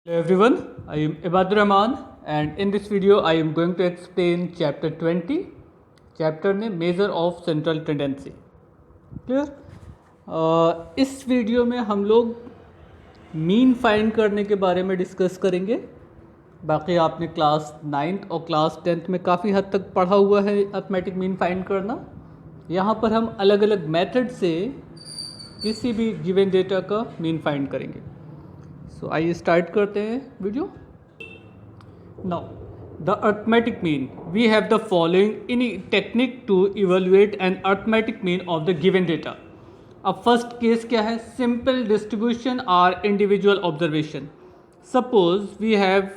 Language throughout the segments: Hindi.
Hello everyone, I am Ibadur Rahman and in this video I am going to explain chapter 20. Chapter ने measure of central tendency clear. इस वीडियो में हम लोग मीन फाइंड करने के बारे में डिस्कस करेंगे। बाकी आपने क्लास 9th और क्लास 10th में काफ़ी हद तक पढ़ा हुआ है अर्थमेटिक मीन फाइंड करना। यहाँ पर हम अलग अलग मेथड से किसी भी गिवन डेटा का मीन फाइंड करेंगे। सो आइए स्टार्ट करते हैं video. Now the arithmetic mean, we have the following in technique to evaluate an arithmetic mean of the given data. अब फर्स्ट केस क्या है? Simple distribution or individual observation. Suppose we have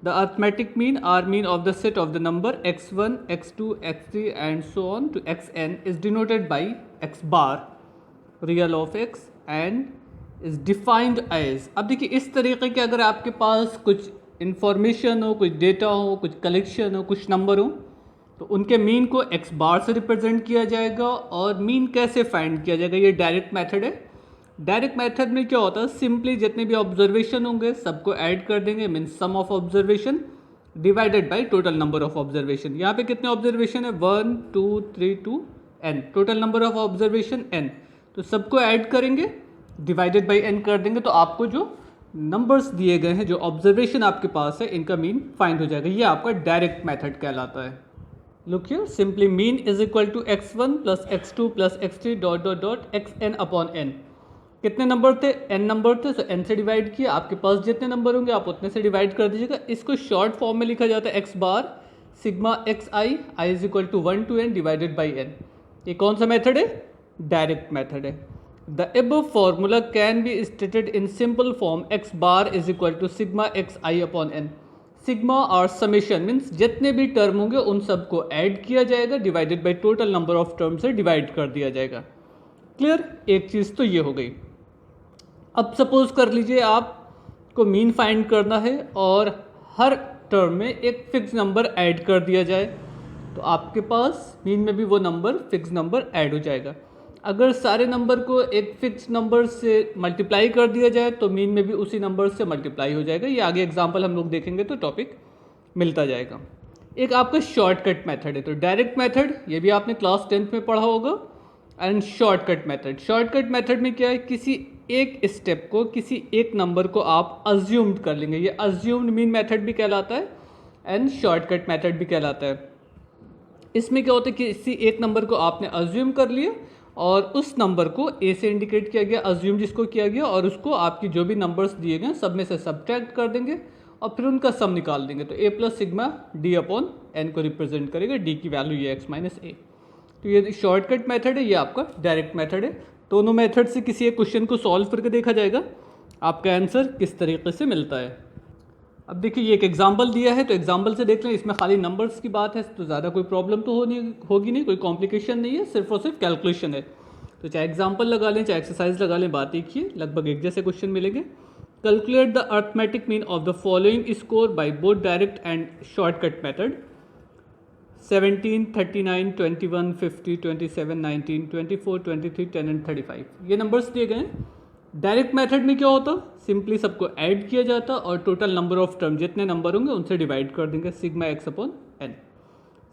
the arithmetic mean or mean of the set of the number x1 x2 x3 and so on to xn is denoted by x bar real of x and is defined as. अब देखिए इस तरीके के अगर आपके पास कुछ इंफॉर्मेशन हो, कुछ डेटा हो, कुछ कलेक्शन हो, कुछ नंबर हो, तो उनके मीन को x बार से रिप्रेजेंट किया जाएगा। और मीन कैसे फाइंड किया जाएगा? ये डायरेक्ट मेथड है। डायरेक्ट मेथड में क्या होता है? सिंपली जितने भी ऑब्जर्वेशन होंगे सबको ऐड कर देंगे, mean sum of observation divided by total number of observation. यहाँ पे कितने ऑब्जर्वेशन है? 1 2 3 2 n, total number of observation n। तो सबको ऐड करेंगे, डिवाइडेड बाई n कर देंगे, तो आपको जो नंबर्स दिए गए हैं, जो ऑब्जर्वेशन आपके पास है, इनका मीन फाइंड हो जाएगा। ये आपका डायरेक्ट मेथड कहलाता है। Look here, simply mean is equal to x1 plus x2 plus x3 dot dot dot xn upon n। कितने नंबर थे? n नंबर थे, so n से डिवाइड किया। आपके पास जितने नंबर होंगे आप उतने से डिवाइड कर दीजिएगा। इसको शॉर्ट फॉर्म में लिखा जाता है x bar sigma x i is equal to 1 to n divided by n। ये कौन सा मेथड है? डायरेक्ट मेथड है। The above formula can be stated in simple form x bar is equal to sigma x i upon n। Sigma और समेशन मीन्स जितने भी टर्म होंगे उन सबको ऐड किया जाएगा, divided by total number of term से डिवाइड कर दिया जाएगा। क्लियर? एक चीज़ तो ये हो गई। अब सपोज कर लीजिए आपको मीन फाइंड करना है और हर टर्म में एक फिक्स नंबर ऐड कर दिया जाए, तो आपके पास मीन में भी वो नंबर फिक्स नंबर ऐड हो जाएगा। अगर सारे नंबर को एक फिक्स नंबर से मल्टीप्लाई कर दिया जाए तो मीन में भी उसी नंबर से मल्टीप्लाई हो जाएगा। ये आगे एग्जांपल हम लोग देखेंगे तो टॉपिक मिलता जाएगा। एक आपका शॉर्टकट मेथड है। तो डायरेक्ट मेथड ये भी आपने क्लास 10th में पढ़ा होगा। एंड शॉर्टकट मेथड में क्या है? किसी एक स्टेप को, किसी एक नंबर को आप अज्यूम्ड कर लेंगे। ये अज्यूम्ड मीन मेथड भी कहलाता है एंड शॉर्टकट मेथड भी कहलाता है। इसमें क्या होता है कि किसी एक नंबर को आपने अज्यूम कर लिया और उस नंबर को ए से इंडिकेट किया गया, अज्यूम जिसको किया गया, और उसको आपकी जो भी नंबर्स दिए गए सब में से सब्ट्रैक्ट कर देंगे और फिर उनका सम निकाल देंगे। तो A plus sigma D upon N को रिप्रेजेंट करेगा। डी की वैल्यू ये एक्स माइनस ए। तो ये शॉर्टकट मेथड है, ये आपका डायरेक्ट मेथड है। दोनों मेथड से किसी एक क्वेश्चन को सॉल्व करके देखा जाएगा आपका आंसर किस तरीके से मिलता है। अब देखिए ये एक एग्जाम्पल दिया है, तो एग्जाम्पल से देख लें। इसमें खाली नंबर्स की बात है तो ज़्यादा कोई प्रॉब्लम तो होगी नहीं, कोई कॉम्प्लिकेशन नहीं है, सिर्फ और सिर्फ कैलकुलेशन है। तो चाहे एग्जाम्पल लगा लें चाहे एक्सरसाइज लगा लें, बात एक ही है, लगभग एक जैसे क्वेश्चन मिलेंगे। Calculate the arithmetic mean of the following score by both direct and shortcut method. 17 39 21 50 27 19 24 23 10 and 35 ये नंबर्स दिए गए हैं। डायरेक्ट मेथड में क्या होता? सिंपली सबको ऐड किया जाता और टोटल नंबर ऑफ टर्म जितने नंबर होंगे उनसे डिवाइड कर देंगे, सिग्मा एक्स अपॉन एन।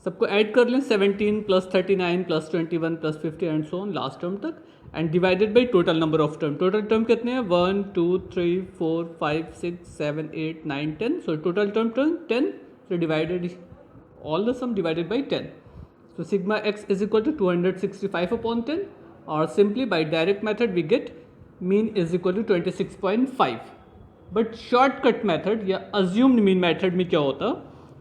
सबको ऐड कर लें, 17 plus 39 plus 21 plus 50 and so on last term तक, and divided by total number of term. Total term कितने हैं? 1 2 3 4 5 6 7 8 9 10। So total term 10, so divided all the sum divided by 10. So sigma x is equal to 265 upon 10, or simply by direct method we get mean is equal to 26.5. But shortcut method या अज्यूम्ड मीन मेथड में क्या होता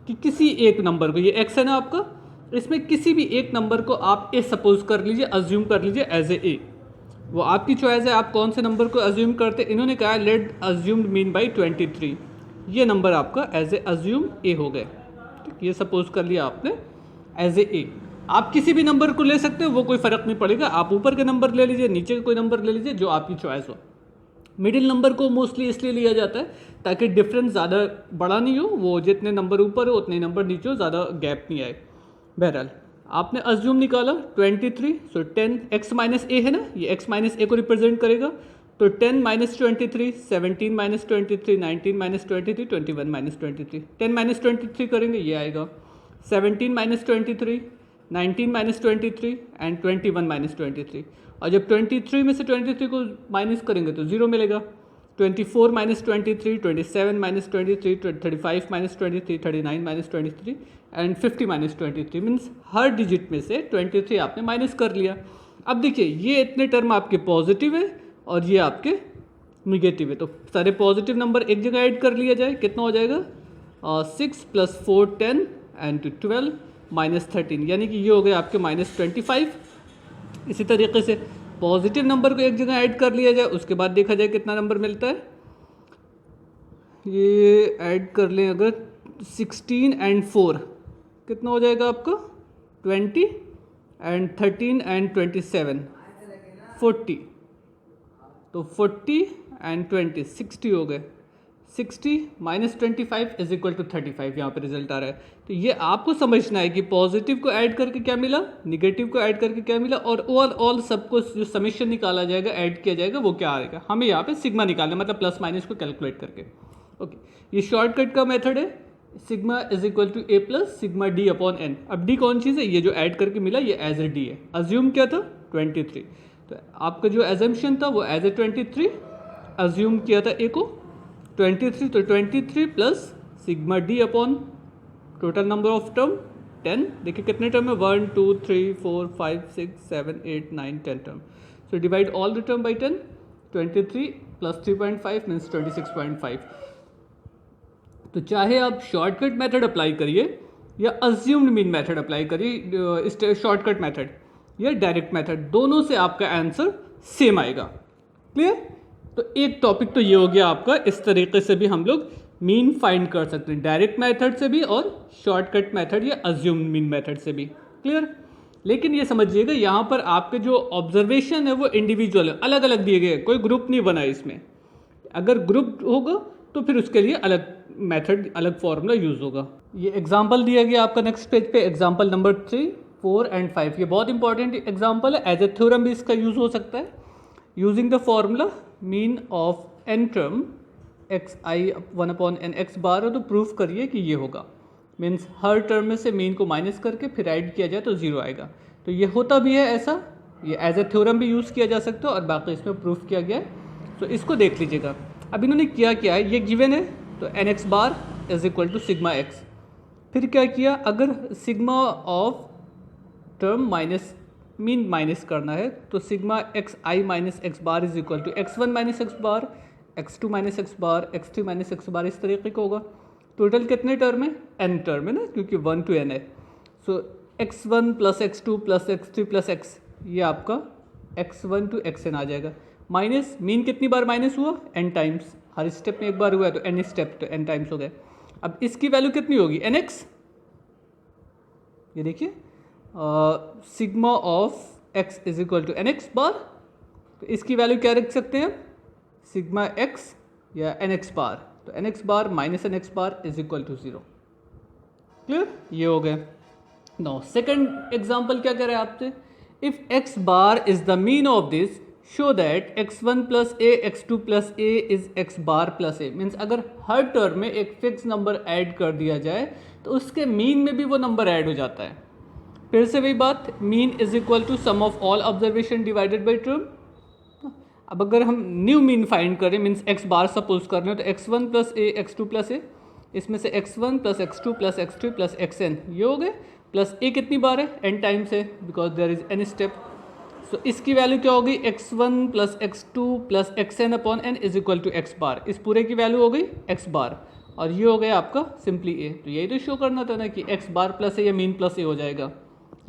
कि किसी एक नंबर को, ये x है ना आपका, इसमें किसी भी एक नंबर को आप ए सपोज कर लीजिए, अज्यूम कर लीजिए एज ए। वो आपकी चॉइस है, आप कौन से नंबर को अज्यूम करते। इन्होंने कहा लेट अज्यूम्ड मीन बाई 23। ये नंबर आपका एज ए अज्यूम ए हो गए। ये सपोज कर लिया आपने एज ए। आप किसी भी नंबर को ले सकते हो, वो कोई फ़र्क नहीं पड़ेगा। आप ऊपर के नंबर ले लीजिए, नीचे का कोई नंबर ले लीजिए, जो आपकी चॉइस हो। मिडिल नंबर को मोस्टली इसलिए लिया जाता है ताकि डिफरेंस ज़्यादा बड़ा नहीं हो, वो जितने नंबर ऊपर हो उतने नंबर नीचे हो, ज़्यादा गैप नहीं आए। बहरहाल आपने अज्यूम निकाला 23, सो 10 एक्स माइनस ए है ना, ये एक्स माइनस ए को रिप्रेजेंट करेगा। तो 10 minus 23, 17 minus 23, 19 minus 23, 21 minus 23, 10 minus 23 करेंगे ये आएगा 17 माइनस 23, 19 माइनस 23 एंड 21 माइनस 23। और जब 23 में से 23 को माइनस करेंगे तो 0 मिलेगा। 24 minus 23, 27 minus 23, 35 minus 23, 39 minus 23 and 50 minus 23 means her digit में से 23 आपने माइनस कर लिया। अब देखिए ये इतने टर्म आपके पॉजिटिव है और ये आपके निगेटिव है, तो सारे पॉजिटिव नंबर एक जगह ऐड कर लिया जाए, कितना हो जाएगा 6 + 4 10 एंड 12 माइनस 13, यानी कि ये हो गए आपके माइनस 25। इसी तरीके से पॉजिटिव नंबर को एक जगह ऐड कर लिया जाए, उसके बाद देखा जाए कितना नंबर मिलता है। ये ऐड कर लें अगर 16 एंड 4 कितना हो जाएगा आपका 20 एंड 13 एंड 27 40, तो 40 एंड 20 60 हो गए। 60 माइनस 25 इज इक्वल टू 35 यहाँ पे रिजल्ट आ रहा है। तो ये आपको समझना है कि पॉजिटिव को ऐड करके क्या मिला, निगेटिव को ऐड करके क्या मिला, और ओवरऑल सबको जो समीशन निकाला जाएगा ऐड किया जाएगा वो क्या आएगा। हमें यहाँ पे सिग्मा निकालना, मतलब प्लस माइनस को कैलकुलेट करके। ओके, ये शॉर्टकट का मेथड है, sigma is equal to A plus sigma D upon N. अब डी कौन चीज़ है, ये जो ऐड करके मिला ये एज ए डी है। अज्यूम क्या था 23, तो आपका जो एजम्पशन था वो एज ए 23 अज्यूम किया था ए को 23, तो 23 plus sigma D upon total number of term 10। देखिए कितने टर्म है 1 2 3 4 5 6 7 8 9 10 term. So divide all the term by 10, 23 plus 3.5 means 26.5। तो चाहे आप शॉर्टकट मेथड अप्लाई करिए या अज्यूम्ड मीन मेथड अप्लाई करिए, शॉर्टकट मेथड या डायरेक्ट मेथड, दोनों से आपका आंसर सेम आएगा। क्लियर? तो एक टॉपिक तो ये हो गया आपका, इस तरीके से भी हम लोग मीन फाइंड कर सकते हैं, डायरेक्ट मेथड से भी और शॉर्टकट मेथड या अज्यूम्ड मीन मेथड से भी। क्लियर? लेकिन ये समझिएगा यहाँ पर आपके जो ऑब्जर्वेशन है वो इंडिविजुअल है, अलग अलग दिए गए, कोई ग्रुप नहीं बना इसमें। अगर ग्रुप होगा तो फिर उसके लिए अलग मेथड, अलग फॉर्मूला यूज होगा। ये एग्जाम्पल दिया गया आपका नेक्स्ट पेज पे, एग्जाम्पल नंबर 3 4 एंड 5। ये बहुत इंपॉर्टेंट एग्जाम्पल है, एज ए थ्योरम भी इसका यूज हो सकता है। Using the formula mean of N term X I 1 upon N X bar है, तो प्रूफ करिए कि ये होगा। मीन्स हर टर्म में से मीन को माइनस करके फिर ऐड किया जाए तो 0 आएगा। तो ये होता भी है ऐसा, ये एज ए थ्योरम भी यूज़ किया जा सकता है और बाकी इसमें प्रूफ किया गया है। तो इसको देख लीजिएगा। अब इन्होंने किया क्या है, ये गिवन है तो N X bar is equal to sigma X. फिर क्या किया, अगर sigma of term minus mean minus करना है तो sigma X I minus X bar is equal to X 1 minus X bar, X 2 minus X bar, X 3 minus X bar, इस तरीके का होगा। टोटल कितने टर्म है, एन टर्म है ना, क्योंकि 1 to n है। सो x1 plus x2 plus x3 plus x, ये आपका x1 to xn आ जाएगा। माइनस मीन कितनी बार माइनस हुआ, n टाइम्स, हर स्टेप में एक बार हुआ है तो n स्टेप तो n टाइम्स हो गए। अब इसकी वैल्यू कितनी होगी nx, ये देखिए sigma of x is equal to nx bar, तो इसकी वैल्यू क्या रख सकते हैं, सिग्मा x या nx बार, तो nx bar minus nx bar is equal to 0। Clear? ये हो गए। नाउ सेकंड एग्जांपल क्या कह रहा है आपसे, if x bar is the mean of this show that x1 plus a x2 plus a is x bar plus a। Means अगर हर टर्म में एक फिक्स नंबर ऐड कर दिया जाए तो उसके मीन में भी वो नंबर ऐड हो जाता है। फिर से वही बात, mean is equal to sum of all observation divided by term. अब अगर हम न्यू मीन फाइंड करें, मीन्स x बार सपोज कर रहे हो, तो x1 plus a x2 plus a, इसमें से x1 plus x2 plus x3 plus xn ये हो गए, प्लस a कितनी बार है, n टाइम्स है because there is n step. So इसकी वैल्यू क्या होगी, x1 plus x2 plus xn upon n is equal to x bar. इस पूरे की वैल्यू हो गई x बार और ये हो गया आपका सिंपली a। तो यही तो शो करना था ना कि x बार प्लस a या मीन प्लस a हो जाएगा,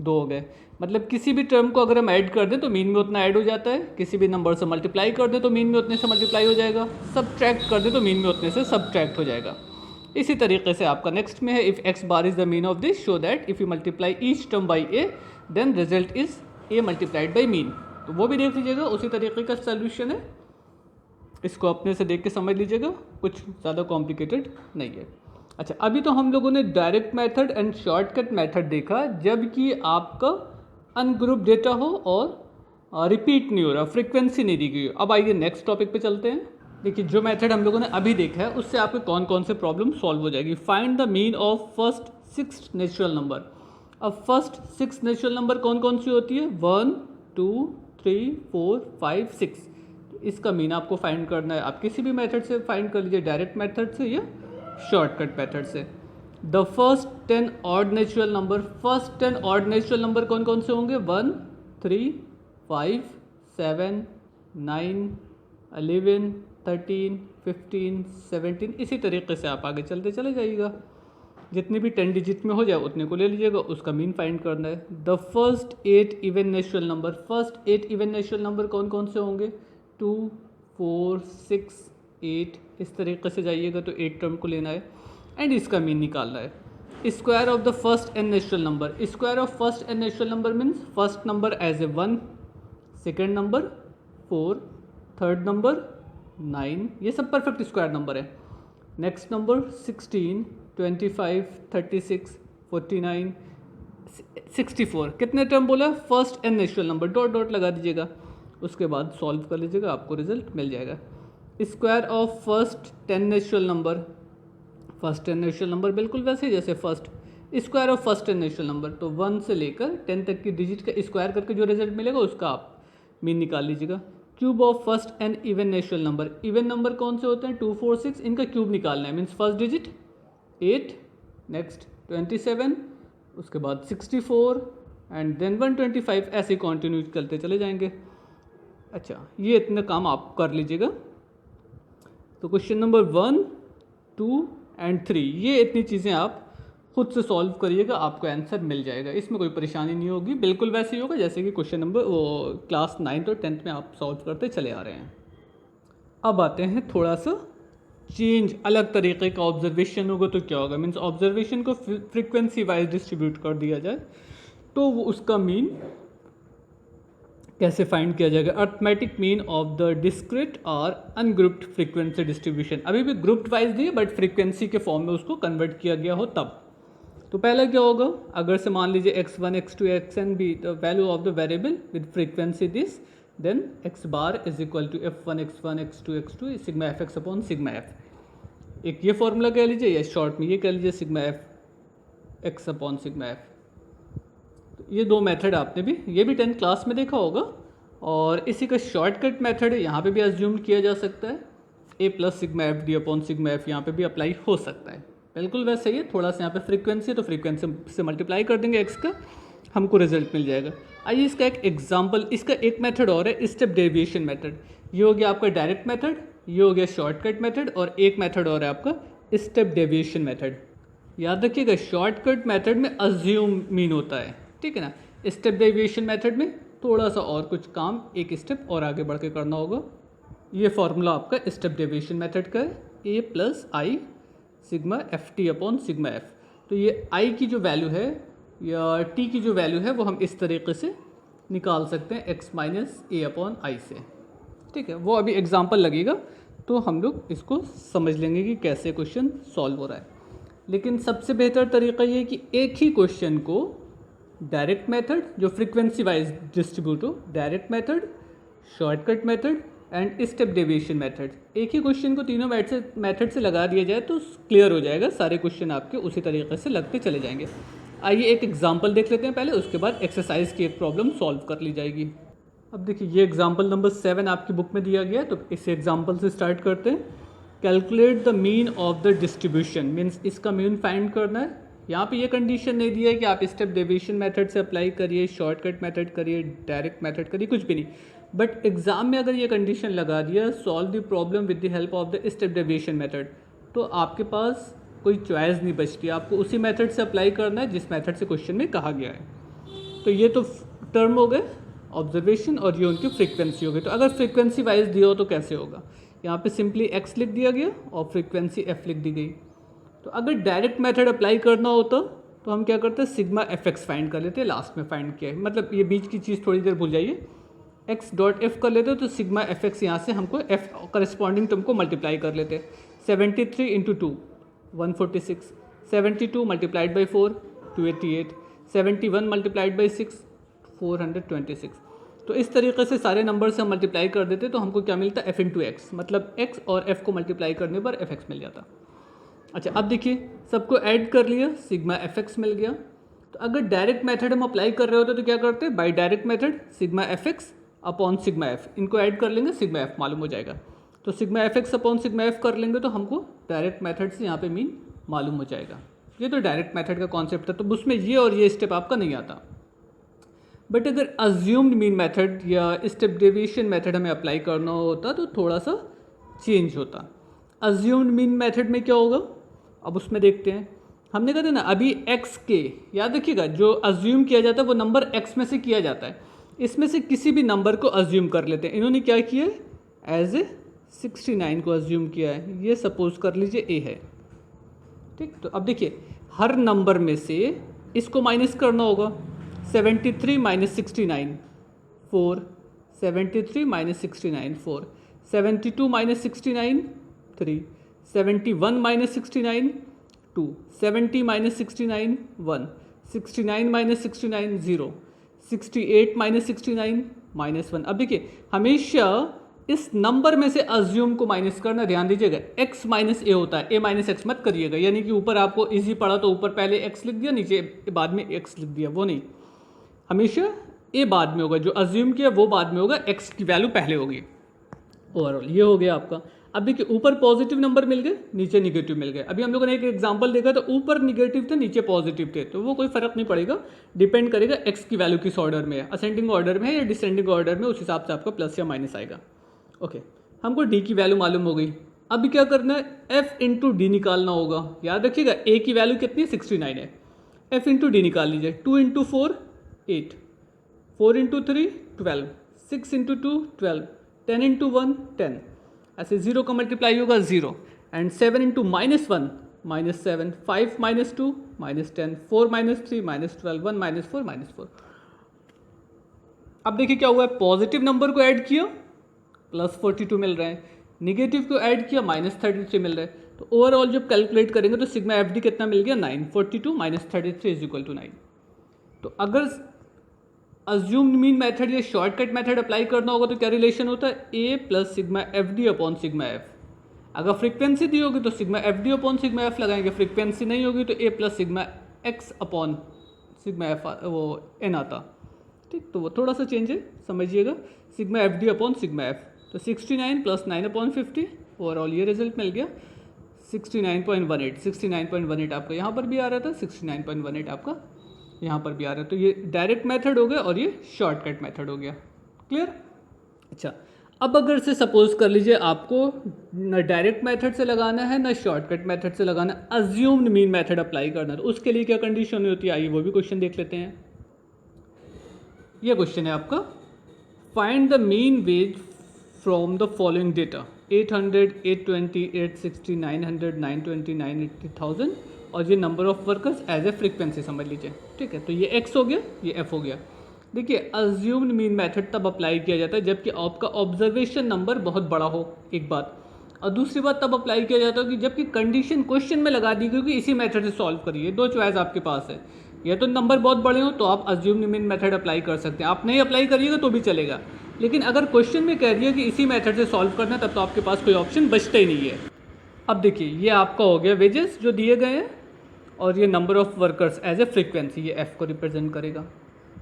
दो हो गए। मतलब किसी भी टर्म को अगर हम ऐड कर दें तो मीन में उतना ऐड हो जाता है, किसी भी नंबर से मल्टीप्लाई कर दें तो मीन में उतने से मल्टीप्लाई हो जाएगा, सब्ट्रैक्ट कर दें तो मीन में उतने से सब्ट्रैक्ट हो जाएगा। इसी तरीके से आपका नेक्स्ट में है, if x bar is the mean of this show that if you multiply each term by a then result is a multiplied by mean. तो वो भी देख लीजिएगा, उसी तरीके का सोल्यूशन है, इसको अपने से देख के समझ लीजिएगा, कुछ ज़्यादा कॉम्प्लिकेटेड नहीं है। अच्छा, अभी तो हम लोगों ने direct method and shortcut method देखा, जबकि आपका अनग्रुप डेटा हो और रिपीट नहीं हो रहा, फ्रीक्वेंसी नहीं दी गई। अब आइए नेक्स्ट टॉपिक पे चलते हैं। देखिए जो मेथड हम लोगों ने अभी देखा है उससे आपके कौन कौन से प्रॉब्लम सॉल्व हो जाएगी। Find the mean of first 6 natural number. अब फर्स्ट 6 नेचुरल नंबर कौन कौन सी होती है, 1 2 3 4 5 6। इसका मीन आपको फाइंड करना है। आप किसी भी मेथड से फाइंड कर लीजिए, डायरेक्ट मेथड से या शॉर्टकट मेथड से। The first 10 odd natural number, first 10 odd natural number कौन कौन से होंगे, 1 3 5 7 9 11 13 15 17। इसी तरीके से आप आगे चलते चले जाइएगा, जितनी भी 10 डिजिट में हो जाए उतने को ले लीजिएगा, उसका मीन फाइंड करना है। The first 8 even natural number, first 8 even natural number कौन कौन से होंगे, 2 4 6 8। इस तरीके से जाइएगा तो 8 टर्म को लेना है एंड इसका मीन निकालना है। Square of the first N natural number, square of first N natural number means first number as a 1, second number 4, third number 9, ये सब परफेक्ट स्क्वायर नंबर है। Next number 16 25 36 49 64। कितने टर्म बोला, first N natural number, dot dot लगा दीजिएगा, उसके बाद सॉल्व कर लीजिएगा, आपको रिजल्ट मिल जाएगा। Square of first 10 natural number, first 10 natural number बिल्कुल वैसे ही जैसे first square of first 10 natural number, तो 1 से लेकर 10 तक की डिजिट का स्क्वायर करके जो रिजल्ट मिलेगा उसका आप मीन निकाल लीजिएगा। Cube of first N even natural number, even number कौन से होते हैं, 2 4 6, इनका क्यूब निकालना है, मीन्स फर्स्ट डिजिट 8, नेक्स्ट 27, उसके बाद 64 एंड देन 125, ऐसे कंटिन्यू करते चले जाएंगे। अच्छा, ये इतना काम आप कर लीजिएगा। तो क्वेश्चन नंबर 1 2 एंड 3, ये इतनी चीज़ें आप खुद से सॉल्व करिएगा, आपको आंसर मिल जाएगा, इसमें कोई परेशानी नहीं होगी, बिल्कुल वैसे ही होगा जैसे कि क्वेश्चन नंबर वो क्लास 9th और 10th में आप सॉल्व करते चले आ रहे हैं। अब आते हैं थोड़ा सा चेंज, अलग तरीके का ऑब्जर्वेशन होगा तो क्या होगा, मीन्स ऑब्जर्वेशन को फ्रीक्वेंसी वाइज डिस्ट्रीब्यूट कर दिया जाए तो वो उसका मीन कैसे फाइंड किया जाएगा। Arithmetic mean of the discrete और अनग्रुप्ड फ्रीक्वेंसी डिस्ट्रीब्यूशन, अभी भी ग्रुप्ड वाइज दिए बट फ्रीक्वेंसी के फॉर्म में उसको कन्वर्ट किया गया हो तब। तो पहला क्या होगा, अगर से मान लीजिए x1 x2 xn be the value of the variable with frequency this, then x bar is equal to f1 x1 x2 x2 sigma F X upon sigma F. एक ये फॉर्मूला कह लीजिए या शॉर्ट में ये कह लीजिए sigma F X upon sigma F. तो ये दो मेथड आपने भी, ये भी 10th क्लास में देखा होगा, और इसी का शॉर्टकट मेथड यहाँ पे भी अज्यूम किया जा सकता है, a plus sigma F D upon sigma F यहाँ पे भी अप्लाई हो सकता है, बिल्कुल वैसे ही है। थोड़ा सा यहाँ पे फ्रीक्वेंसी है तो फ्रीक्वेंसी से मल्टीप्लाई कर देंगे x का, हमको रिजल्ट मिल जाएगा। आइए इसका एक एग्जांपल, इसका एक मेथड और है स्टेप डेविएशन मेथड। ये हो गया आपका डायरेक्ट मेथड, ये हो गया शॉर्टकट मेथड, और एक मेथड और है आपका स्टेप डेविएशन मेथड। याद रखिएगा शॉर्टकट मेथड में अज्यूम मीन होता है, ठीक है ना। स्टेप डेविएशन मेथड में थोड़ा सा और कुछ काम एक स्टेप और आगे बढ़ के करना होगा। ये फॉर्मूला आपका स्टेप डेविएशन मेथड का है, a plus I sigma F T upon sigma F. तो ये आई की जो वैल्यू है या टी की जो वैल्यू है वो हम इस तरीके से निकाल सकते हैं x minus A upon I से, ठीक है। वो अभी एग्जांपल लगेगा तो हम लोग इसको समझ लेंगे कि कैसे क्वेश्चन सॉल्व हो रहा है। लेकिन सबसे बेहतर तरीका ये है कि एक ही क्वेश्चन को डायरेक्ट मेथड जो फ्रीक्वेंसी वाइज डिस्ट्रीब्यूट हो, direct method, shortcut method and step deviation method, एक ही क्वेश्चन को तीनों मेथड से लगा दिया जाए तो क्लियर हो जाएगा, सारे क्वेश्चन आपके उसी तरीके से लगते चले जाएंगे। आइए एक एग्जांपल देख लेते हैं पहले, उसके बाद एक्सरसाइज की एक प्रॉब्लम सॉल्व कर ली जाएगी। अब देखिए ये एग्जांपल नंबर 7 आपकी बुक में दिया गया है, तो इस एग्जांपल से स्टार्ट करते हैं। Calculate the mean of the distribution, means इसका मीन फाइंड करना है। यहाँ पे ये कंडीशन नहीं दिया है कि आप स्टेप डेविएशन मेथड से अप्लाई करिए, शॉर्टकट मेथड करिए, डायरेक्ट मेथड करिए, कुछ भी नहीं। बट एग्जाम में अगर ये कंडीशन लगा दिया solve the problem with the help of the step deviation method, तो आपके पास कोई चॉइस नहीं बचती, आपको उसी मेथड से अप्लाई करना है जिस मेथड से क्वेश्चन में कहा गया है। तो ये तो टर्म हो गए ऑब्जर्वेशन और ये उनकी फ्रीक्वेंसी हो गई। तो अगर फ्रीक्वेंसी वाइज दिया हो तो कैसे होगा, यहाँ पे सिंपली x लिख दिया गया और फ्रीक्वेंसी f लिख दी गई। तो अगर डायरेक्ट मेथड अप्लाई करना होता तो हम क्या करते हैं, सिग्मा एफ एक्स फाइंड कर लेते हैं, लास्ट में फाइंड किया है, मतलब ये बीच की चीज़ थोड़ी देर भूल जाइए। x डॉट एफ कर लेते हो तो सिग्मा एफ एक्स यहाँ से हमको f करस्पॉन्डिंग टर्म को मल्टीप्लाई कर लेते हैं। 73 into 2 146, 72 multiplied by 4 288, 71 multiplied by 6 426। तो इस तरीके से सारे नंबर से हम मल्टीप्लाई कर देते तो हमको क्या मिलता है, f इंटू एक्स, मतलब x और f को मल्टीप्लाई करने पर fx मिल जाता। अच्छा अब देखिए सबको ऐड कर लिया, सिग्मा fx मिल गया। तो अगर डायरेक्ट मेथड हम अप्लाई कर रहे होते तो क्या करते हैं, by direct method sigma fx upon sigma f, इनको ऐड कर लेंगे, सिग्मा f मालूम हो जाएगा। तो sigma fx upon sigma f कर लेंगे तो हमको डायरेक्ट मेथड से यहाँ पे मीन मालूम हो जाएगा। ये तो डायरेक्ट मेथड का कॉन्सेप्ट है, तो उसमें ये और ये स्टेप आपका नहीं आता। बट अगर अज्यूम्ड मीन मेथड या स्टेप डेविएशन मेथड हमें अप्लाई करना होता तो थोड़ा सा चेंज होता। अज्यूम्ड मीन मेथड में क्या होगा, अब उसमें देखते हैं। हमने कहा था ना अभी x के, याद रखिएगा जो अज्यूम किया जाता है वो नंबर x में से किया जाता है। इसमें से किसी भी नंबर को अज्यूम कर लेते हैं। इन्होंने क्या किया है, एज ए 69 को अज्यूम किया है, ये सपोज कर लीजिए a है, ठीक। तो अब देखिए हर नंबर में से इसको माइनस करना होगा। 73 minus 69 4, 73 minus 69 4, 72 minus 69 3, 71 minus 69 2, 70 minus 69 1, 69 minus 69 0, 68 minus 69 minus 1। अब देखिए हमेशा इस नंबर में से अज्यूम को माइनस करना, ध्यान दीजिएगा x माइनस ए होता है, a माइनस एक्स मत करिएगा। यानी कि ऊपर आपको इजी पड़ा तो ऊपर पहले x लिख दिया, नीचे बाद में x लिख दिया, वो नहीं, हमेशा a बाद में होगा, जो अज्यूम किया वो बाद में होगा, x की वैल्यू पहले होगी। ओवरऑल ये हो गया आपका। अब देखिए ऊपर पॉजिटिव नंबर मिल गए, नीचे निगेटिव मिल गए। अभी हम लोगों ने एक एग्जांपल देखा तो ऊपर निगेटिव थे नीचे पॉजिटिव थे, तो वो कोई फर्क नहीं पड़ेगा, डिपेंड करेगा x की वैल्यू किस ऑर्डर में है, असेंडिंग ऑर्डर में है या डिसेंडिंग ऑर्डर में, उस हिसाब से आपका प्लस या माइनस आएगा। ओके, हमको d की वैल्यू मालूम हो गई। अब क्या करना है, f इंटू डी निकालना होगा। याद रखिएगा a की वैल्यू कितनी है, 69 है, f इंटू डी निकाल लीजिए। 2 इंटू 4 8, 4 इंटू 3 12, 6 इंटू 2 12, 10 इंटू 1 10, ऐसे 0 का मल्टीप्लाई होगा 0, and 7 into minus 1 minus 7, 5 minus 2 minus 10, 4 minus 3 minus 12, 1 minus 4 minus 4। अब देखिए क्या हुआ है, पॉजिटिव नंबर को ऐड किया प्लस 42 मिल रहे हैं, निगेटिव को ऐड किया माइनस 33 मिल रहे हैं। तो ओवरऑल जब कैलकुलेट करेंगे तो सिग्मा एफ डी कितना मिल गया, 9, 42 माइनस 33 इज इक्वल टू 9। तो अगर अज्यूम्ड मीन मेथड या शॉर्टकट मेथड अप्लाई करना होगा तो क्या रिलेशन होता है, A plus sigma F D upon sigma F. अगर फ्रीक्वेंसी दी होगी तो sigma F D upon sigma F लगाएंगे, फ्रीक्वेंसी नहीं होगी तो A plus sigma X upon sigma F वो एन आता, ठीक। तो वो थोड़ा सा चेंज है, समझिएगा, sigma F D upon sigma F. तो 69 प्लस 9 अपॉन 50, ओवरऑल ये रिजल्ट मिल गया 69.18। 69.18 आपका यहाँ पर भी आ रहा था, 69.18 आपका यहाँ पर भी आ रहा है। तो ये डायरेक्ट मेथड हो गया और ये शॉर्टकट मेथड हो गया, क्लियर। अच्छा अब अगर से सपोज कर लीजिए आपको न डायरेक्ट मेथड से लगाना है ना शॉर्टकट मेथड से लगाना है, अज्यूम्ड मीन मेथड अप्लाई करना है, तो उसके लिए क्या कंडीशन होती है, आइए वो भी क्वेश्चन देख लेते हैं। ये क्वेश्चन है आपका, find the mean wage from the following data 800, 820, 860, 900, 920, 980,000 और ये number of workers as a frequency समझ लीजिए, ठीक है। तो ये x हो गया, ये f हो गया। देखिए अज्यूम्ड मीन मेथड तब अप्लाई किया जाता है जबकि आपका ऑब्जर्वेशन नंबर बहुत बड़ा हो, एक बात, और दूसरी बात तब अप्लाई किया जाता है कि जबकि कंडीशन क्वेश्चन में लगा दी गई कि इसी मेथड से सॉल्व करिए। दो चॉइस आपके पास है, या तो नंबर बहुत बड़े हो तो आप अज्यूम्ड मीन मेथड अप्लाई कर सकते हैं, आप नहीं अप्लाई करिएगा तो भी चलेगा, लेकिन अगर क्वेश्चन में कह दिया कि इसी मेथड से सॉल्व करना तब तो आपके पास कोई ऑप्शन बचता ही नहीं है। अब देखिए ये आपका हो गया वेजेस जो दिए गए हैं, और ये number of workers as a frequency, ये एफ को रिप्रेजेंट करेगा।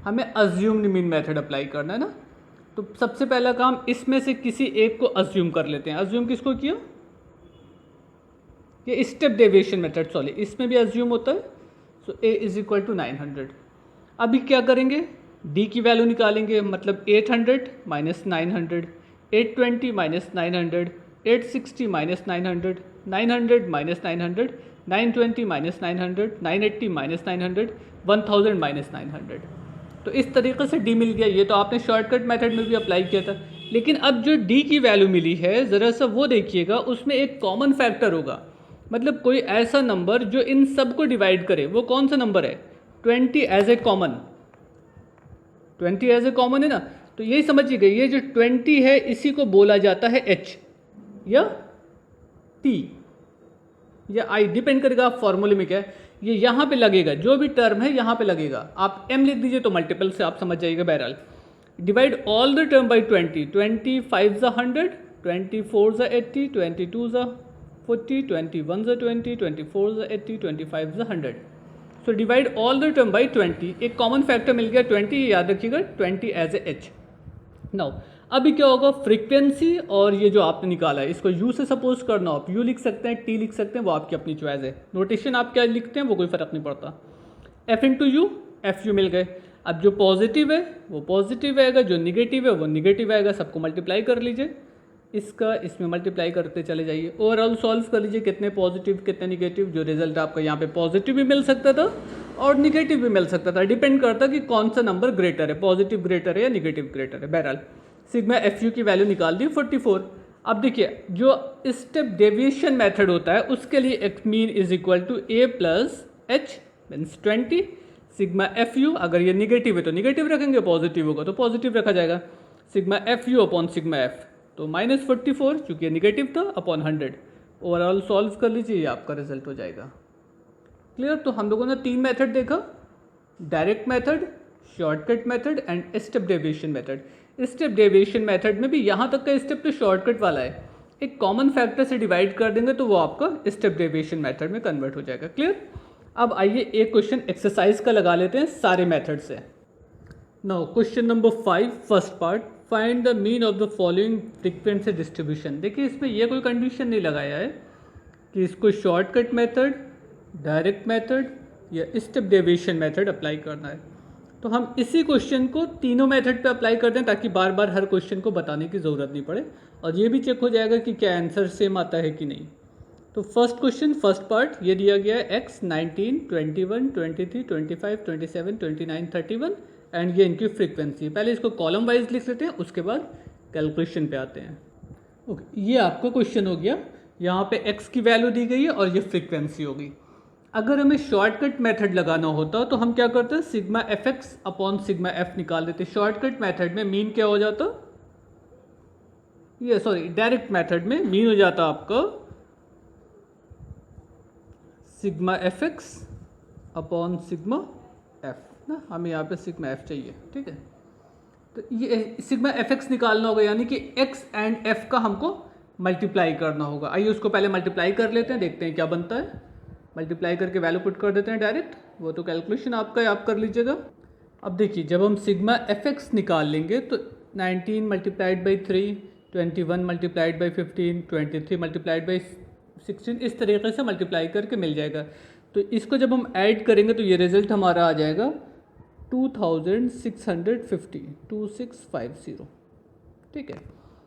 हमें अज्यूम्ड मीन मेथड अप्लाई करना है ना, तो सबसे पहला काम इसमें से किसी एक को अज्यूम कर लेते हैं। अज्यूम किसको किया, ये स्टेप डेविएशन मेथड, सॉरी इसमें भी अज्यूम होता है। सो ए इज इक्वल टू 900। अभी क्या करेंगे, डी की वैल्यू निकालेंगे, मतलब 800 minus 900, 820 minus 900, 860 minus 900, 900 minus 900, 920 minus 900, 980 minus 900, 1000 minus 900। तो इस तरीके से डी मिल गया। ये तो आपने शॉर्टकट मेथड में भी अप्लाई किया था, लेकिन अब जो डी की वैल्यू मिली है ज़रा सा वो देखिएगा, उसमें एक कॉमन फैक्टर होगा, मतलब कोई ऐसा नंबर जो इन सब को डिवाइड करे। वो कौन सा नंबर है, 20 as a common, 20 as a common है ना। तो यही समझिएगा, ये जो 20 है इसी को बोला जाता है h या t या i, डिपेंड करेगा आप फॉर्मूले में क्या है। ये यहाँ पे लगेगा, जो भी टर्म है यहाँ पे लगेगा। आप m लिख दीजिए तो मल्टीपल से आप समझ जाइएगा। बहरहाल divide all the term by 20, 25 is 100, 24 is 80, 22 is 40, 21 is 20, 24 is 80, 25 is 100. So divide all the term by 20. एक कॉमन फैक्टर मिल गया 20, याद रखिएगा 20 एज ए एच. नाउ अभी क्या होगा, फ्रीक्वेंसी और ये जो आपने निकाला है इसको u से सपोज करना, आप u लिख सकते हैं, t लिख सकते हैं, वो आपकी अपनी चॉइस है. नोटेशन आप क्या लिखते हैं वो कोई फ़र्क नहीं पड़ता. f into U, F U मिल गए. अब जो पॉजिटिव है वो पॉजिटिव आएगा, जो निगेटिव है वो निगेटिव आएगा. सबको मल्टीप्लाई कर लीजिए, इसका इसमें मल्टीप्लाई करते चले जाइए. ओवरऑल सॉल्व कर लीजिए कितने पॉजिटिव कितने निगेटिव. जो रिजल्ट आपका यहाँ पे पॉजिटिव भी मिल सकता था और निगेटिव भी मिल सकता था, डिपेंड करता कि कौन सा नंबर ग्रेटर है, पॉजिटिव ग्रेटर है या निगेटिव ग्रेटर है. बहरहाल सिग्मा एफ यू की वैल्यू निकाल दी 44. अब देखिए जो स्टेप डेविएशन मेथड होता है उसके लिए X mean is equal to A plus H means 20. Sigma F U अगर ये निगेटिव है तो निगेटिव रखेंगे, पॉजिटिव होगा तो पॉजिटिव रखा जाएगा. Sigma F U upon sigma F तो -44 चूँकि ये निगेटिव था अपॉन 100. ओवरऑल सॉल्व कर लीजिए, ये आपका रिजल्ट हो जाएगा. क्लियर. तो हम लोगों ने 3 मेथड देखा, direct method, shortcut method and step deviation method. Step deviation method में भी यहाँ तक का स्टेप तो शॉर्टकट वाला है, एक कॉमन फैक्टर से डिवाइड कर देंगे तो वो आपका स्टेप डेविएशन मेथड में कन्वर्ट हो जाएगा. क्लियर. अब आइए एक क्वेश्चन एक्सरसाइज का लगा लेते हैं सारे मेथड से. Now question number 5 first part, find the mean of the following frequency distribution. देखिए इसमें ये कोई कंडीशन नहीं लगाया है कि इसको शॉर्टकट मेथड, डायरेक्ट मेथड या स्टेप डेविएशन मेथड अप्लाई करना है. तो हम इसी क्वेश्चन को तीनों मेथड पे अप्लाई करते हैं ताकि बार बार हर क्वेश्चन को बताने की ज़रूरत नहीं पड़े और ये भी चेक हो जाएगा कि क्या आंसर सेम आता है कि नहीं. तो फर्स्ट क्वेश्चन फर्स्ट पार्ट ये दिया गया है x 19, 21, 23, 25, 27, 29, 31 एंड ये इनकी फ्रीक्वेंसी. पहले इसको कॉलम वाइज लिख लेते हैं, उसके बाद कैलकुलेशन पे आते हैं. ओके, ये आपका क्वेश्चन हो गया. यहाँ पे x की वैल्यू दी गई है और ये फ्रीक्वेंसी होगी. अगर हमें शॉर्टकट मेथड लगाना होता तो हम क्या करते हैं, sigma F X upon sigma F निकाल देते. शॉर्टकट मेथड में मीन क्या हो जाता, ये सॉरी डायरेक्ट मेथड में मीन हो जाता आपका sigma F X upon sigma F ना. हमें यहाँ पे सिग्मा एफ चाहिए, ठीक है. तो ये सिग्मा एफ एक्स निकालना होगा, यानी कि एक्स एंड एफ का हमको मल्टीप्लाई करना होगा. आइए उसको पहले मल्टीप्लाई कर लेते हैं, देखते हैं क्या बनता है. मल्टीप्लाई करके वैल्यू पुट कर देते हैं डायरेक्ट, वो तो कैलकुलेशन आपका है, आप कर लीजिएगा. अब देखिए जब हम सिग्मा एफ एक्स निकाल लेंगे तो 19 multiplied by 3, 21 multiplied by 15, 23 multiplied by 16, इस तरीके से मल्टीप्लाई करके मिल जाएगा. तो इसको जब हम ऐड करेंगे तो ये रिज़ल्ट हमारा आ जाएगा 2650, 2650. ठीक है.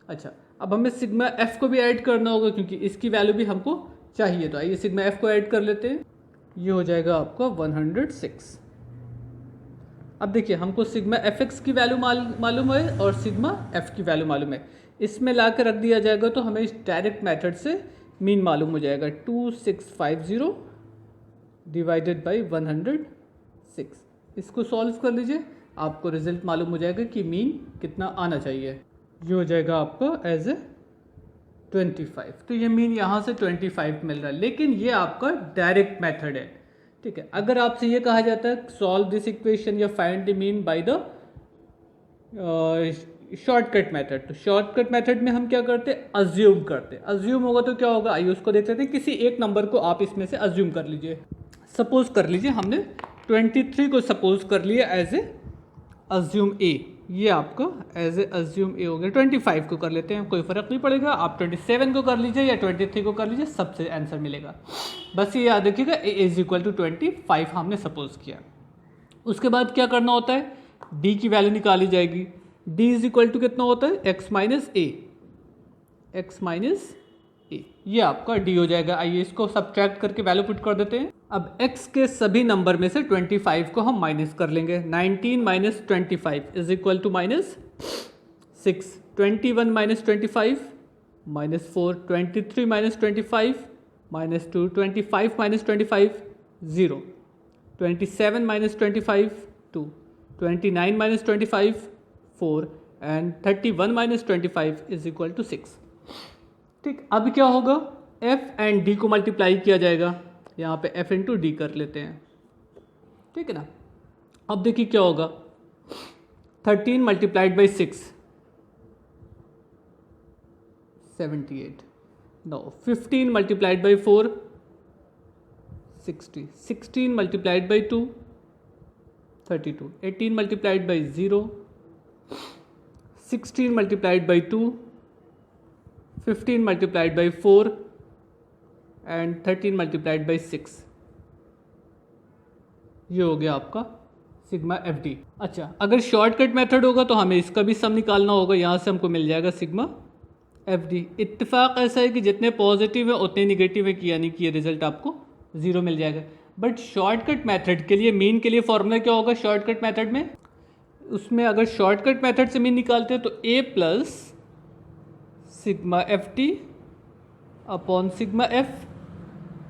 अच्छा, अब हमें सिग्मा एफ को भी ऐड करना होगा क्योंकि इसकी वैल्यू भी हमको चाहिए. तो आइए सिग्मा एफ को ऐड कर लेते हैं, ये हो जाएगा आपका 106. अब देखिए हमको सिग्मा एफ एक्स की वैल्यू मालूम है और सिग्मा एफ की वैल्यू मालूम है. इसमें ला कर रख दिया जाएगा तो हमें इस डायरेक्ट मेथड से मीन मालूम हो जाएगा 2650 डिवाइडेड बाई 106. इसको सॉल्व कर लीजिए, आपको रिजल्ट मालूम हो जाएगा कि मीन कितना आना चाहिए. ये हो जाएगा आपको एज ए 25. तो ये मीन यहाँ से 25 मिल रहा है, लेकिन ये आपका डायरेक्ट मेथड है. ठीक है. अगर आपसे ये कहा जाता है सॉल्व दिस इक्वेशन या find the mean by the shortcut method, तो शॉर्टकट मेथड में हम क्या करते हैं, अज्यूम करते हैं. अज्यूम होगा तो क्या होगा, आइए उसको देख लेते हैं. किसी एक नंबर को आप इसमें से अज्यूम कर लीजिए. सपोज कर लीजिए हमने 23 को सपोज कर लिया एज ए अज्यूम ए. ये आपका एज ए अज्यूम ए हो गया. 25 को कर लेते हैं, कोई फ़र्क नहीं पड़ेगा. आप 27 को कर लीजिए या 23 को कर लीजिए, सबसे आंसर मिलेगा. बस ये याद रखिएगा ए इज इक्वल टू 25 हमने सपोज किया. उसके बाद क्या करना होता है, डी की वैल्यू निकाली जाएगी. डी इज इक्वल टू कितना होता है, एक्स माइनस ए. एक्स माइनस ए, ये आपका डी हो जाएगा. आइए इसको सब्ट्रैक्ट करके वैल्यू पुट कर देते हैं. अब x के सभी नंबर में से 25 को हम माइनस कर लेंगे. 19 minus 25 is equal to minus 6. 21 minus 25 minus 4. 23 minus 25 minus 2. 25 minus 25 0. 27 minus 25 2. 29 minus 25 4 and 31 minus 25 is equal to 6. ठीक. अब क्या होगा, f एंड d को मल्टीप्लाई किया जाएगा. यहाँ पे f इंटू डी कर लेते हैं. ठीक है ना. अब देखिए क्या होगा, 13 multiplied by 6 78. Now 15 multiplied by 4 60. 16 multiplied by 2 32. 18 multiplied by 0 16 multiplied by 2 15 multiplied by 4 and 13 multiplied by 6. ये हो गया आपका सिग्मा एफ डी. अच्छा, अगर शॉर्टकट मेथड होगा तो हमें इसका भी सम निकालना होगा. यहाँ से हमको मिल जाएगा सिग्मा एफ डी. इत्तेफाक ऐसा है कि जितने पॉजिटिव है उतने निगेटिव है, कि यानी कि ये रिजल्ट आपको ज़ीरो मिल जाएगा. बट शॉर्टकट मेथड के लिए मीन के लिए फॉर्मूला क्या होगा शॉर्टकट मेथड में? उसमें अगर शॉर्टकट मेथड से मीन निकालते हैं तो A plus sigma F T upon sigma F.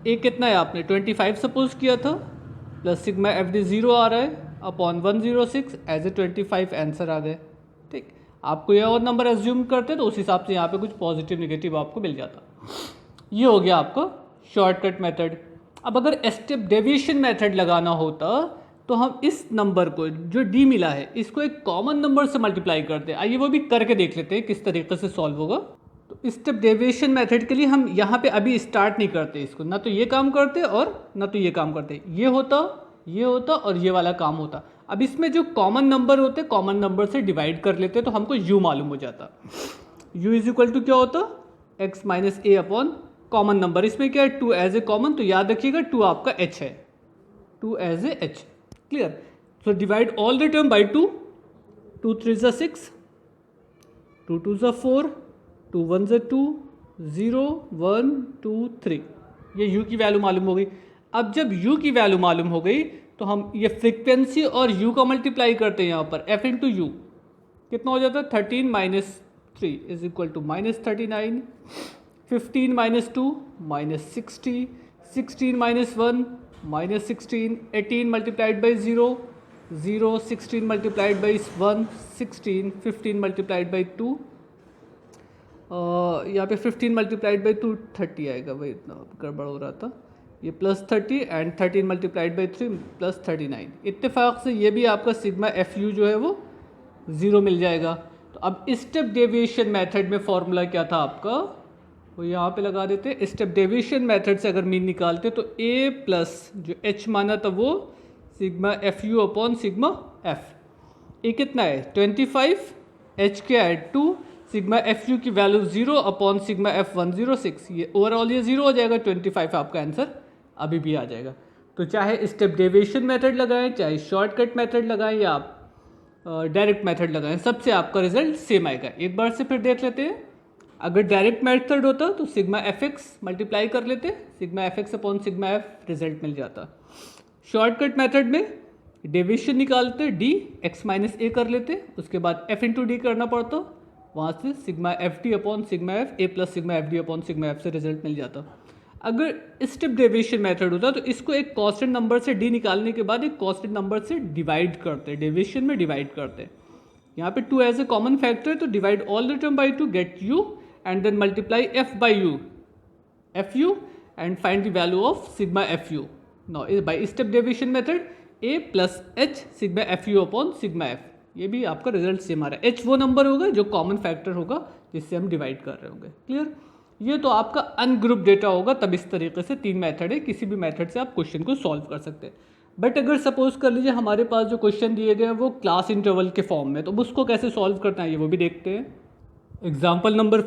A कितना है आपने 25 सपोज किया था, प्लस सिग्मा एफ डी 0 आ रहा है अपॉन 106 एज ए 25 आंसर आ गए. ठीक, आपको यह और नंबर एज्यूम करते तो उस हिसाब से यहाँ पे कुछ पॉजिटिव निगेटिव आपको मिल जाता. ये हो गया आपका शॉर्टकट मेथड. अब अगर स्टेप डेविएशन मेथड लगाना होता तो हम इस नंबर को जो डी मिला है इसको एक कॉमन नंबर से मल्टीप्लाई करते हैं. आइए वो भी करके देख लेते हैं किस तरीके से सॉल्व होगा. तो स्टेप डेविएशन मेथड के लिए हम यहाँ पे अभी स्टार्ट नहीं करते इसको, ना तो ये काम करते और ना तो ये काम करते. ये होता और ये वाला काम होता. अब इसमें जो कॉमन नंबर होते कॉमन नंबर से डिवाइड कर लेते तो हमको u मालूम हो जाता. u इज इक्वल टू क्या होता x माइनस ए अपॉन कॉमन नंबर. इसमें क्या है 2 एज ए कॉमन, तो याद रखिएगा 2 आपका h है, 2 as a h. Clear? So divide all the term by 2. 2 3 ज़ा 6, 2 2 ज़ा 4, 2 1 ज़ा 2, 0 1 2 3. ये u की वैल्यू मालूम हो गई. अब जब u की वैल्यू मालूम हो गई तो हम ये फ्रीक्वेंसी और u का मल्टीप्लाई करते हैं. यहाँ पर f इंटू यू कितना हो जाता है 13 minus 3 is equal to minus 39. 15 minus 2 minus 60. 16 minus 1 minus 16. 18 multiplied by 0 0. 16 multiplied by 1 16. 15 multiplied by 2 यहाँ पे 15 मल्टीप्लाइड बाई 2 30 आएगा. वही इतना गड़बड़ हो रहा था. ये plus 30 and 13 multiplied by 3 plus 39. इत्तेफाक से ये भी आपका सिग्मा एफ यू जो है वो 0 मिल जाएगा. तो अब स्टेप डेविएशन मेथड में फॉर्मूला क्या था आपका, वो यहाँ पे लगा देते. स्टेप डेविएशन मेथड से अगर मीन निकालते तो a प्लस जो h माना था वो sigma F U upon sigma F. A कितना है 25, h क्या है 2, सिग्मा एफ यू की वैल्यू 0 अपॉन सिग्मा एफ 106. ये ओवरऑल ये 0 हो जाएगा. 25 आपका आंसर अभी भी आ जाएगा. तो चाहे स्टेप डेविएशन मेथड लगाएं, चाहे शॉर्टकट मेथड लगाएं या आप डायरेक्ट मेथड लगाएं, सबसे आपका रिजल्ट सेम आएगा. एक बार से फिर देख लेते हैं. अगर डायरेक्ट मेथड होता तो सिग्मा एफ एक्स मल्टीप्लाई कर लेते, sigma F X upon sigma F result मिल जाता. शॉर्टकट मेथड में डेविएशन निकालते डी एक्स माइनस ए कर लेते, उसके बाद एफ इंटू डी करना पड़ता, वहाँ से sigma F D upon sigma F ए plus sigma F D upon sigma F से रिजल्ट मिल जाता. अगर स्टेप डेविएशन मेथड होता तो इसको एक कांस्टेंट नंबर से डी निकालने के बाद एक कांस्टेंट नंबर से डिवाइड करते, डेविएशन में डिवाइड करते. यहाँ पे 2 एज ए कॉमन फैक्टर है तो divide all the term by 2 get u and then multiply f by u, fu, and find the value of sigma fu. Now by step deviation method a plus h sigma fu upon sigma f. ये भी आपका रिजल्ट सेम आ रहा है. h वो नंबर होगा जो कॉमन फैक्टर होगा जिससे हम डिवाइड कर रहे होंगे. क्लियर? ये तो आपका अनग्रुप डेटा होगा. तब इस तरीके से 3 मेथड है, किसी भी मेथड से आप क्वेश्चन को सॉल्व कर सकते हैं. बट अगर सपोज कर लीजिए हमारे पास जो क्वेश्चन दिए गए हैं वो क्लास इंटरवल के फॉर्म में, तो उसको कैसे सॉल्व करना है ये वो भी देखते हैं. Example number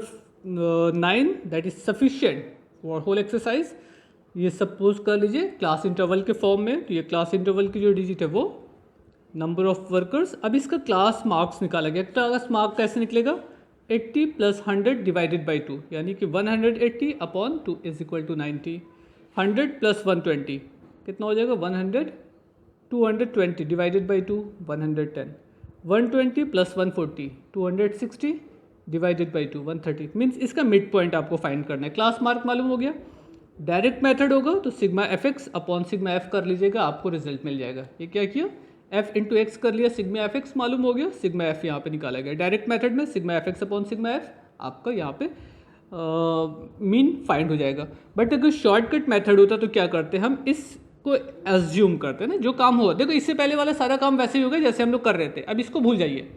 9 that is sufficient for whole exercise. ये सपोज कर लीजिए क्लास इंटरवल के फॉर्म में, तो ये क्लास इंटरवल की जो डिजिट है वो नंबर ऑफ वर्कर्स. अब इसका क्लास मार्क्स निकाला गया. क्लास मार्क कैसे निकलेगा 80 प्लस 100 डिवाइडेड बाई 2, यानी कि 180 upon 2 is equal to 90. 100 plus 120 कितना हो जाएगा 100. 220 divided by 2 110. 120 plus 140 260 divided by 2 130. Means इसका मिड पॉइंट आपको फाइंड करना है. क्लास मार्क मालूम हो गया. डायरेक्ट मेथड होगा तो sigma F X upon sigma F कर लीजिएगा, आपको रिजल्ट मिल जाएगा. ये क्या किया एफ इंटू एक्स कर लिया, सिग्मा एफ एक्स मालूम हो गया, सिग्मा एफ यहाँ पे निकाला गया. डायरेक्ट मेथड में sigma F X upon sigma F आपका यहाँ पे मीन फाइंड हो जाएगा. बट अगर शॉर्टकट मेथड होता तो क्या करते हम इस को एज्यूम करते हैं ना, जो काम हुआ। देखो इससे पहले वाला सारा काम वैसे ही हो गया जैसे हम लोग कर रहे थे, अब इसको भूल जाइए।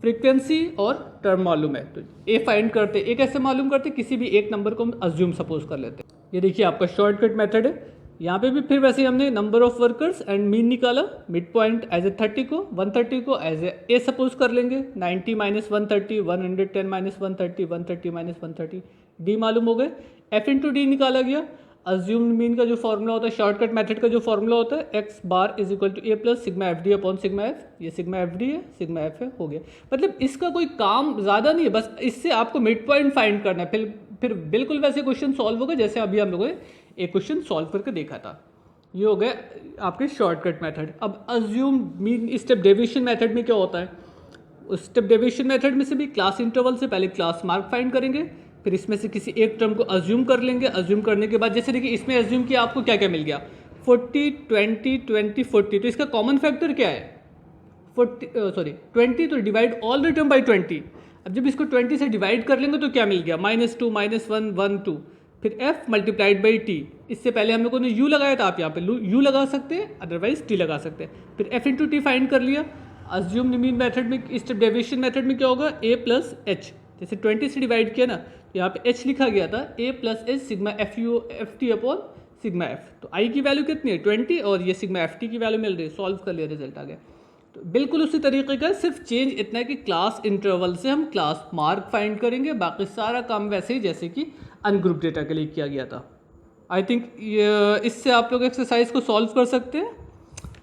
फ्रीक्वेंसी और टर्म मालूम है तो ए फाइंड करते, ए कैसे मालूम करते, किसी भी एक नंबर को हम अज्यूम सपोज कर लेते हैं। ये देखिए आपका शॉर्टकट मेथड है। यहाँ पे भी फिर वैसे ही हमने number of workers and mean निकाला, मिड पॉइंट एज ए 30 को 130 को एज ए सपोज कर लेंगे, 90 माइनस 130, 110 माइनस 130, 130 माइनस 130, डी मालूम हो गए। एफ इंटू डी निकाला गया। अज्यूम मीन का जो फॉर्मूला होता है, शॉर्टकट मेथड का जो फॉर्मूला होता है, X bar is equal to A plus sigma F D upon sigma F. ये सिग्मा एफ डी है, सिग्मा एफ है, हो गया। मतलब इसका कोई काम ज़्यादा नहीं है, बस इससे आपको मिड पॉइंट फाइंड करना है। फिर बिल्कुल वैसे क्वेश्चन सॉल्व होगा जैसे अभी हम लोगों ने एक क्वेश्चन सॉल्व करके देखा था। ये हो गया आपके शॉर्टकट मेथड। अब assume mean step deviation method में क्या होता है, उस स्टेप डेविएशन मेथड में से भी क्लास इंटरवल से पहले क्लास मार्क फाइंड करेंगे, फिर इसमें से किसी एक टर्म को अज्यूम कर लेंगे। अज्यूम करने के बाद जैसे देखिए इसमें अज्यूम किया, आपको क्या क्या मिल गया, 40 20 20 40, तो इसका कॉमन फैक्टर क्या है 20, तो divide all the term by 20। अब जब इसको 20 से डिवाइड कर लेंगे तो क्या मिल गया, -2 -1 1 2, फिर f मल्टीप्लाइड बाई टी। इससे पहले हम लोगों ने u लगाया था, आप यहाँ पे u लगा सकते हैं, अदरवाइज t लगा सकते हैं। फिर f इंटू टी फाइंड कर लिया। अज्यूम मीन मेथड में, स्टेप डेविएशन मेथड में क्या होगा, a प्लस एच, जैसे 20 से डिवाइड किया ना, यहाँ पे h लिखा गया था, a plus H sigma F T upon sigma F. तो i की वैल्यू कितनी है 20 और ये सिग्मा एफ टी की वैल्यू मिल रही है, सॉल्व कर लिया, रिजल्ट आ गया। तो बिल्कुल उसी तरीके का, सिर्फ चेंज इतना है कि क्लास इंटरवल से हम क्लास मार्क फाइंड करेंगे, बाकी सारा काम वैसे ही जैसे कि अनग्रुप डेटा के लिए किया गया था। आई थिंक इससे आप लोग एक्सरसाइज को सॉल्व कर सकते हैं,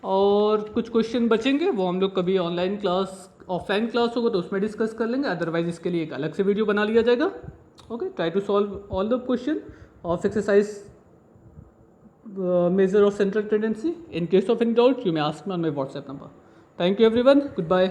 और कुछ क्वेश्चन बचेंगे वो हम लोग कभी ऑनलाइन क्लास, ऑफलाइन क्लास होगा तो उसमें डिस्कस कर लेंगे, अदरवाइज इसके लिए एक अलग से वीडियो बना लिया जाएगा। Okay, try to solve all the question of exercise measure of central tendency. In case of any doubt, you may ask me on my WhatsApp number. Thank you everyone. Goodbye.